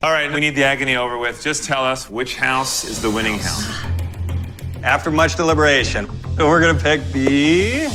All right, we need the agony over with. Just tell us which house is the winning house. After much deliberation, we're gonna pick the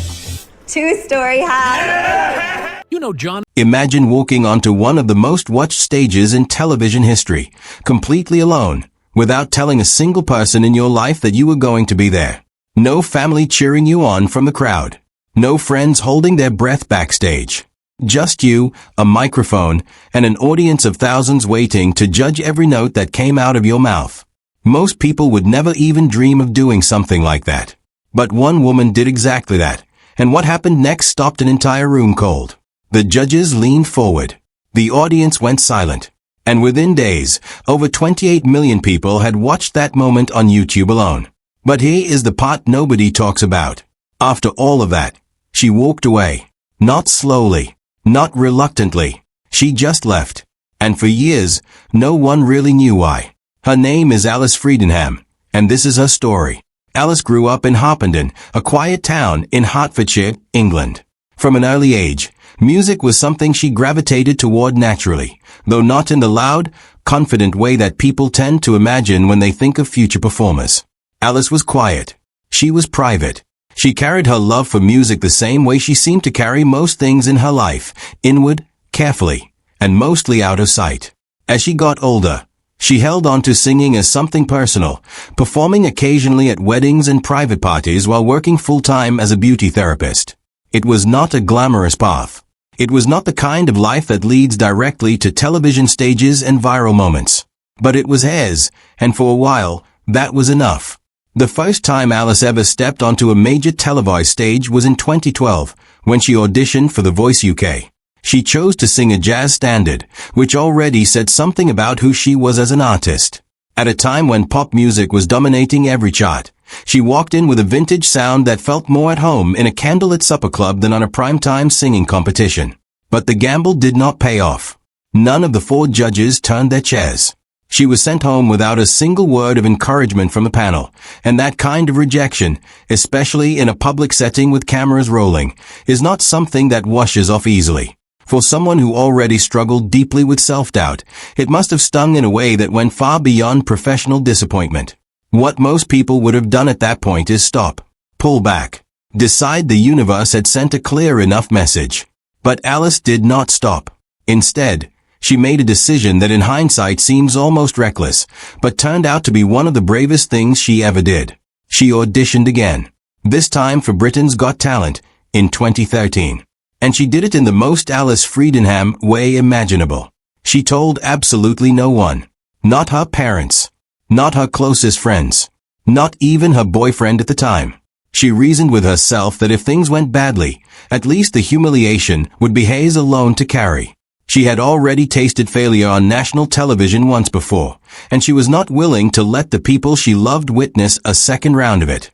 two-story house. You know, John. Imagine walking onto one of the most watched stages in television history, completely alone, without telling a single person in your life that you were going to be there. No family cheering you on from the crowd. No friends holding their breath backstage. Just you, a microphone, and an audience of thousands waiting to judge every note that came out of your mouth. Most people would never even dream of doing something like that. But one woman did exactly that, and what happened next stopped an entire room cold. The judges leaned forward. The audience went silent. And within days, over 28 million people had watched that moment on YouTube alone. But here is the part nobody talks about. After all of that, she walked away. Not slowly. Not reluctantly. She just left. And for years, no one really knew why. Her name is Alice Fredenham, and this is her story. Alice grew up in Harpenden, a quiet town in Hertfordshire, England. From an early age, music was something she gravitated toward naturally, though not in the loud, confident way that people tend to imagine when they think of future performers. Alice was quiet. She was private. She carried her love for music the same way she seemed to carry most things in her life, inward, carefully, and mostly out of sight. As she got older, she held on to singing as something personal, performing occasionally at weddings and private parties while working full-time as a beauty therapist. It was not a glamorous path. It was not the kind of life that leads directly to television stages and viral moments. But it was hers, and for a while, that was enough. The first time Alice ever stepped onto a major televised stage was in 2012, when she auditioned for The Voice UK. She chose to sing a jazz standard, which already said something about who she was as an artist. At a time when pop music was dominating every chart, she walked in with a vintage sound that felt more at home in a candlelit supper club than on a primetime singing competition. But the gamble did not pay off. None of the 4 judges turned their chairs. She was sent home without a single word of encouragement from the panel, and that kind of rejection, especially in a public setting with cameras rolling, is not something that washes off easily. For someone who already struggled deeply with self-doubt, it must have stung in a way that went far beyond professional disappointment. What most people would have done at that point is stop, pull back, decide the universe had sent a clear enough message. But Alice did not stop. Instead, she made a decision that in hindsight seems almost reckless, but turned out to be one of the bravest things she ever did. She auditioned again, this time for Britain's Got Talent, in 2013. And she did it in the most Alice Fredenham way imaginable. She told absolutely no one. Not her parents. Not her closest friends. Not even her boyfriend at the time. She reasoned with herself that if things went badly, at least the humiliation would be hers alone to carry. She had already tasted failure on national television once before, and she was not willing to let the people she loved witness a second round of it.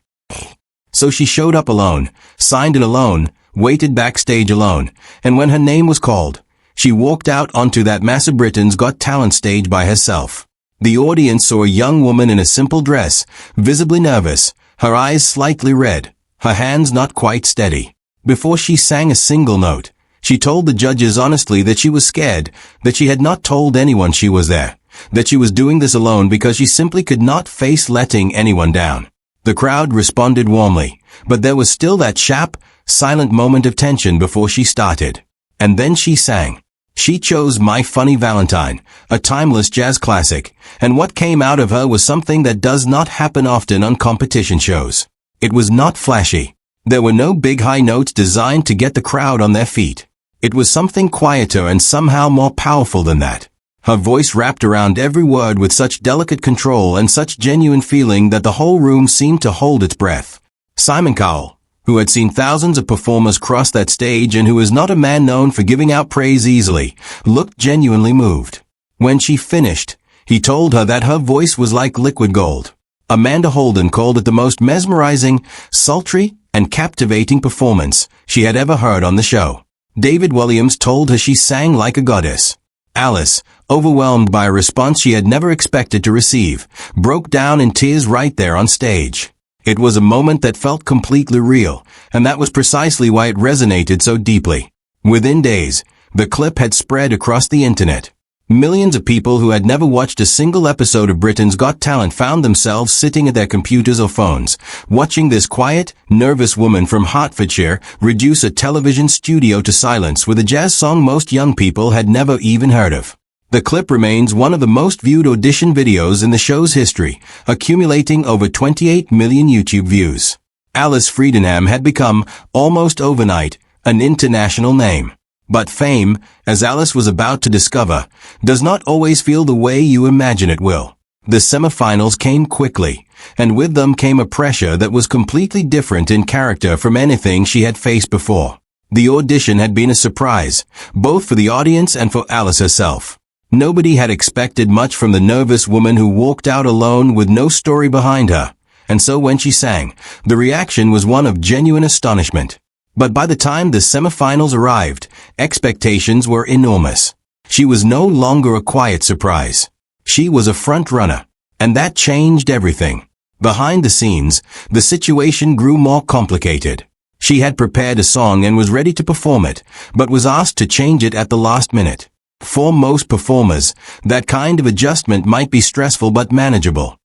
So she showed up alone, signed in alone, waited backstage alone, and when her name was called, she walked out onto that massive Britain's Got Talent stage by herself. The audience saw a young woman in a simple dress, visibly nervous, her eyes slightly red, her hands not quite steady. Before she sang a single note, she told the judges honestly that she was scared, that she had not told anyone she was there, that she was doing this alone because she simply could not face letting anyone down. The crowd responded warmly, but there was still that sharp, silent moment of tension before she started. And then she sang. She chose My Funny Valentine, a timeless jazz classic, and what came out of her was something that does not happen often on competition shows. It was not flashy. There were no big high notes designed to get the crowd on their feet. It was something quieter and somehow more powerful than that. Her voice wrapped around every word with such delicate control and such genuine feeling that the whole room seemed to hold its breath. Simon Cowell, who had seen thousands of performers cross that stage and who is not a man known for giving out praise easily, looked genuinely moved. When she finished, he told her that her voice was like liquid gold. Amanda Holden called it the most mesmerizing, sultry, and captivating performance she had ever heard on the show. David Williams told her she sang like a goddess. Alice, overwhelmed by a response she had never expected to receive, broke down in tears right there on stage. It was a moment that felt completely real, and that was precisely why it resonated so deeply. Within days, the clip had spread across the internet. Millions of people who had never watched a single episode of Britain's Got Talent found themselves sitting at their computers or phones, watching this quiet, nervous woman from Hertfordshire reduce a television studio to silence with a jazz song most young people had never even heard of. The clip remains one of the most viewed audition videos in the show's history, accumulating over 28 million YouTube views. Alice Fredenham had become, almost overnight, an international name. But fame, as Alice was about to discover, does not always feel the way you imagine it will. The semifinals came quickly, and with them came a pressure that was completely different in character from anything she had faced before. The audition had been a surprise, both for the audience and for Alice herself. Nobody had expected much from the nervous woman who walked out alone with no story behind her, and so when she sang, the reaction was one of genuine astonishment. But by the time the semifinals arrived, expectations were enormous. She was no longer a quiet surprise. She was a front runner, and that changed everything. Behind the scenes, the situation grew more complicated. She had prepared a song and was ready to perform it, but was asked to change it at the last minute. For most performers, that kind of adjustment might be stressful but manageable.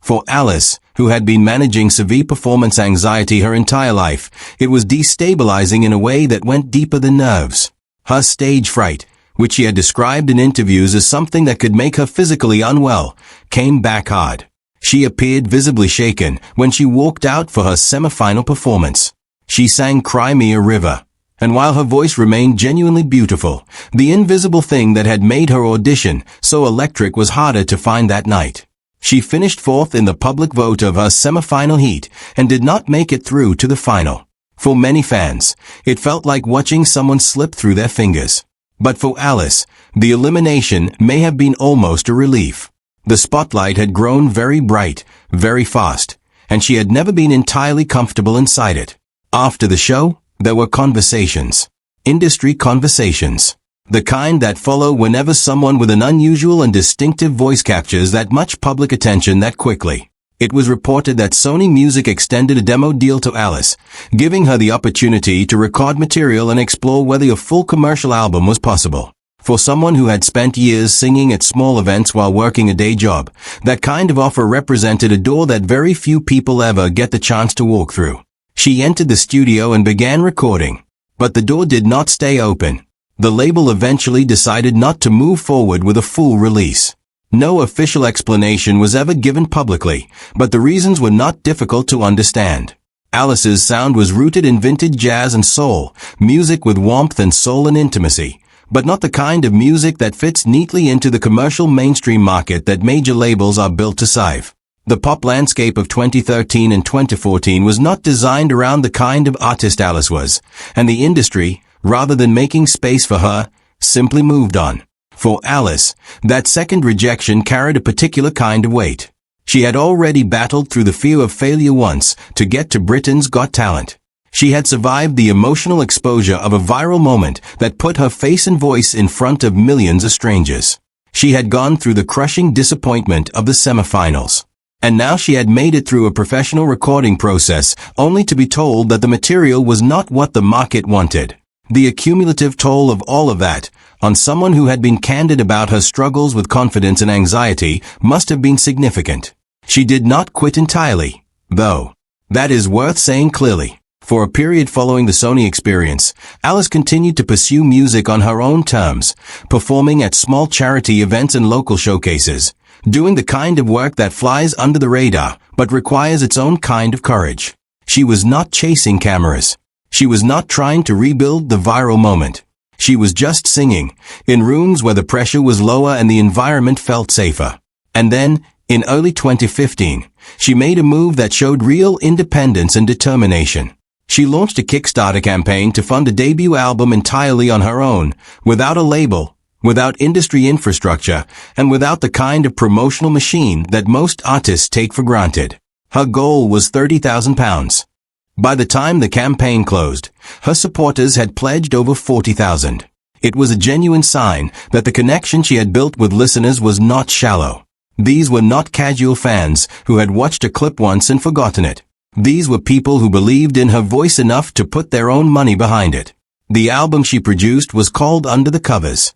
For Alice, who had been managing severe performance anxiety her entire life, it was destabilizing in a way that went deeper than nerves. Her stage fright, which she had described in interviews as something that could make her physically unwell, came back hard. She appeared visibly shaken when she walked out for her semifinal performance. She sang Cry Me a River, and while her voice remained genuinely beautiful, the invisible thing that had made her audition so electric was harder to find that night. She finished fourth in the public vote of her semifinal heat and did not make it through to the final. For many fans, it felt like watching someone slip through their fingers. But for Alice, the elimination may have been almost a relief. The spotlight had grown very bright, very fast, and she had never been entirely comfortable inside it. After the show, there were conversations. Industry conversations. The kind that follow whenever someone with an unusual and distinctive voice captures that much public attention that quickly. It was reported that Sony Music extended a demo deal to Alice, giving her the opportunity to record material and explore whether a full commercial album was possible. For someone who had spent years singing at small events while working a day job, that kind of offer represented a door that very few people ever get the chance to walk through. She entered the studio and began recording. But the door did not stay open. The label eventually decided not to move forward with a full release. No official explanation was ever given publicly, but the reasons were not difficult to understand. Alice's sound was rooted in vintage jazz and soul, music with warmth and soul and intimacy, but not the kind of music that fits neatly into the commercial mainstream market that major labels are built to serve. The pop landscape of 2013 and 2014 was not designed around the kind of artist Alice was, and the industry, rather than making space for her, simply moved on. For Alice, that second rejection carried a particular kind of weight. She had already battled through the fear of failure once to get to Britain's Got Talent. She had survived the emotional exposure of a viral moment that put her face and voice in front of millions of strangers. She had gone through the crushing disappointment of the semifinals. And now she had made it through a professional recording process only to be told that the material was not what the market wanted. The accumulative toll of all of that, on someone who had been candid about her struggles with confidence and anxiety, must have been significant. She did not quit entirely, though. That is worth saying clearly. For a period following the Sony experience, Alice continued to pursue music on her own terms, performing at small charity events and local showcases, doing the kind of work that flies under the radar, but requires its own kind of courage. She was not chasing cameras. She was not trying to rebuild the viral moment. She was just singing, in rooms where the pressure was lower and the environment felt safer. And then, in early 2015, she made a move that showed real independence and determination. She launched a Kickstarter campaign to fund a debut album entirely on her own, without a label, without industry infrastructure, and without the kind of promotional machine that most artists take for granted. Her goal was £30,000. By the time the campaign closed, her supporters had pledged over 40,000. It was a genuine sign that the connection she had built with listeners was not shallow. These were not casual fans who had watched a clip once and forgotten it. These were people who believed in her voice enough to put their own money behind it. The album she produced was called Under the Covers.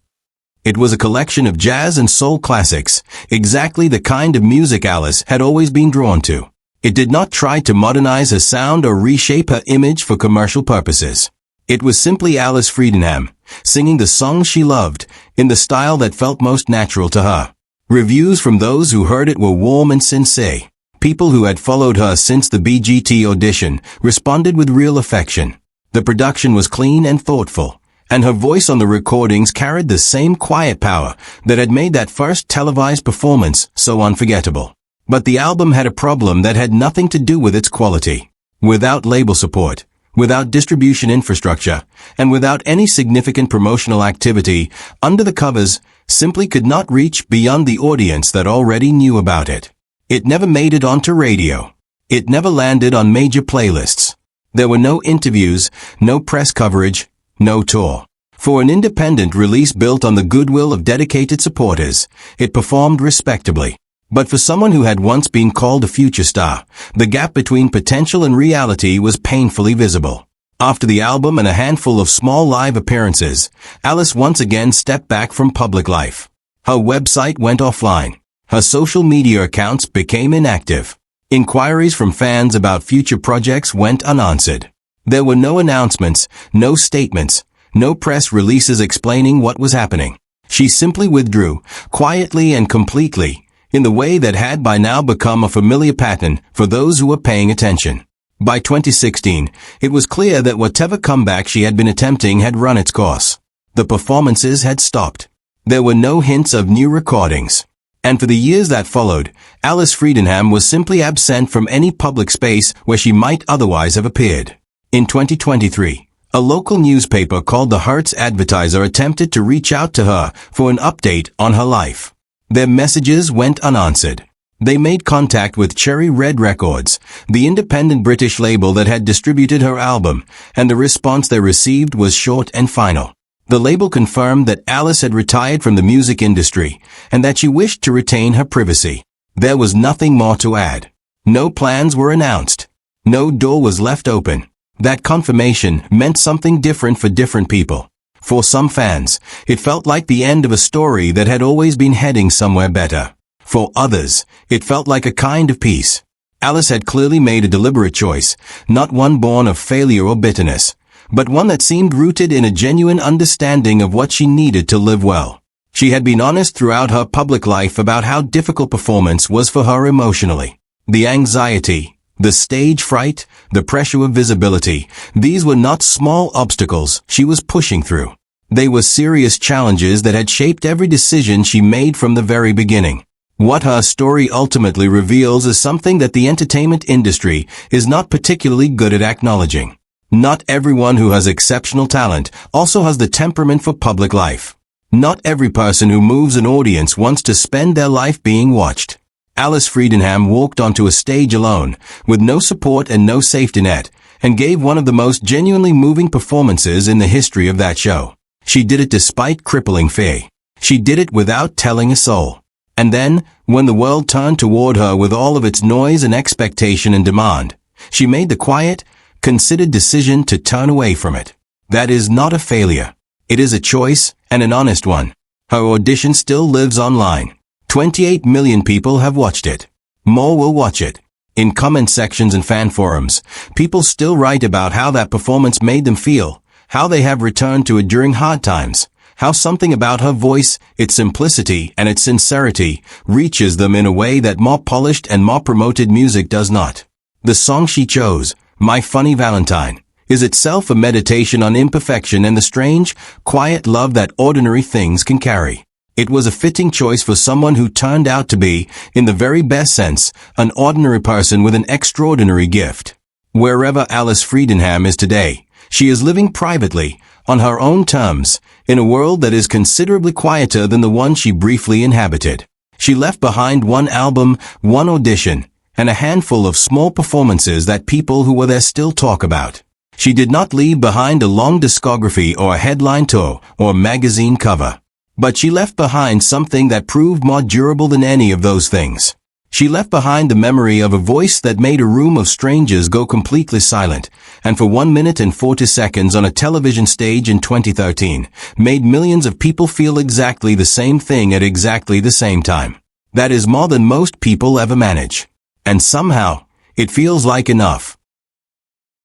It was a collection of jazz and soul classics, exactly the kind of music Alice had always been drawn to. It did not try to modernize her sound or reshape her image for commercial purposes. It was simply Alice Fredenham, singing the songs she loved, in the style that felt most natural to her. Reviews from those who heard it were warm and sincere. People who had followed her since the BGT audition responded with real affection. The production was clean and thoughtful, and her voice on the recordings carried the same quiet power that had made that first televised performance so unforgettable. But the album had a problem that had nothing to do with its quality. Without label support, without distribution infrastructure, and without any significant promotional activity, Under the Covers simply could not reach beyond the audience that already knew about it. It never made it onto radio. It never landed on major playlists. There were no interviews, no press coverage, no tour. For an independent release built on the goodwill of dedicated supporters, it performed respectably. But for someone who had once been called a future star, the gap between potential and reality was painfully visible. After the album and a handful of small live appearances, Alice once again stepped back from public life. Her website went offline. Her social media accounts became inactive. Inquiries from fans about future projects went unanswered. There were no announcements, no statements, no press releases explaining what was happening. She simply withdrew, quietly and completely, in the way that had by now become a familiar pattern for those who were paying attention. By 2016, it was clear that whatever comeback she had been attempting had run its course. The performances had stopped. There were no hints of new recordings. And for the years that followed, Alice Fredenham was simply absent from any public space where she might otherwise have appeared. In 2023, a local newspaper called the Hertz Advertiser attempted to reach out to her for an update on her life. Their messages went unanswered. They made contact with Cherry Red Records, the independent British label that had distributed her album, and the response they received was short and final. The label confirmed that Alice had retired from the music industry, and that she wished to retain her privacy. There was nothing more to add. No plans were announced. No door was left open. That confirmation meant something different for different people. For some fans, it felt like the end of a story that had always been heading somewhere better. For others, it felt like a kind of peace. Alice had clearly made a deliberate choice, not one born of failure or bitterness, but one that seemed rooted in a genuine understanding of what she needed to live well. She had been honest throughout her public life about how difficult performance was for her emotionally. The anxiety, the stage fright, the pressure of visibility, these were not small obstacles she was pushing through. They were serious challenges that had shaped every decision she made from the very beginning. What her story ultimately reveals is something that the entertainment industry is not particularly good at acknowledging. Not everyone who has exceptional talent also has the temperament for public life. Not every person who moves an audience wants to spend their life being watched. Alice Fredenham walked onto a stage alone, with no support and no safety net, and gave one of the most genuinely moving performances in the history of that show. She did it despite crippling fear. She did it without telling a soul. And then, when the world turned toward her with all of its noise and expectation and demand, she made the quiet, considered decision to turn away from it. That is not a failure. It is a choice, and an honest one. Her audition still lives online. 28 million people have watched it. More will watch it. In comment sections and fan forums, people still write about how that performance made them feel, how they have returned to it during hard times, how something about her voice, its simplicity, and its sincerity reaches them in a way that more polished and more promoted music does not. The song she chose, My Funny Valentine, is itself a meditation on imperfection and the strange, quiet love that ordinary things can carry. It was a fitting choice for someone who turned out to be, in the very best sense, an ordinary person with an extraordinary gift. Wherever Alice Fredenham is today, she is living privately, on her own terms, in a world that is considerably quieter than the one she briefly inhabited. She left behind one album, one audition, and a handful of small performances that people who were there still talk about. She did not leave behind a long discography or a headline tour or magazine cover. But she left behind something that proved more durable than any of those things. She left behind the memory of a voice that made a room of strangers go completely silent, and for 1 minute and 40 seconds on a television stage in 2013, made millions of people feel exactly the same thing at exactly the same time. That is more than most people ever manage. And somehow, it feels like enough.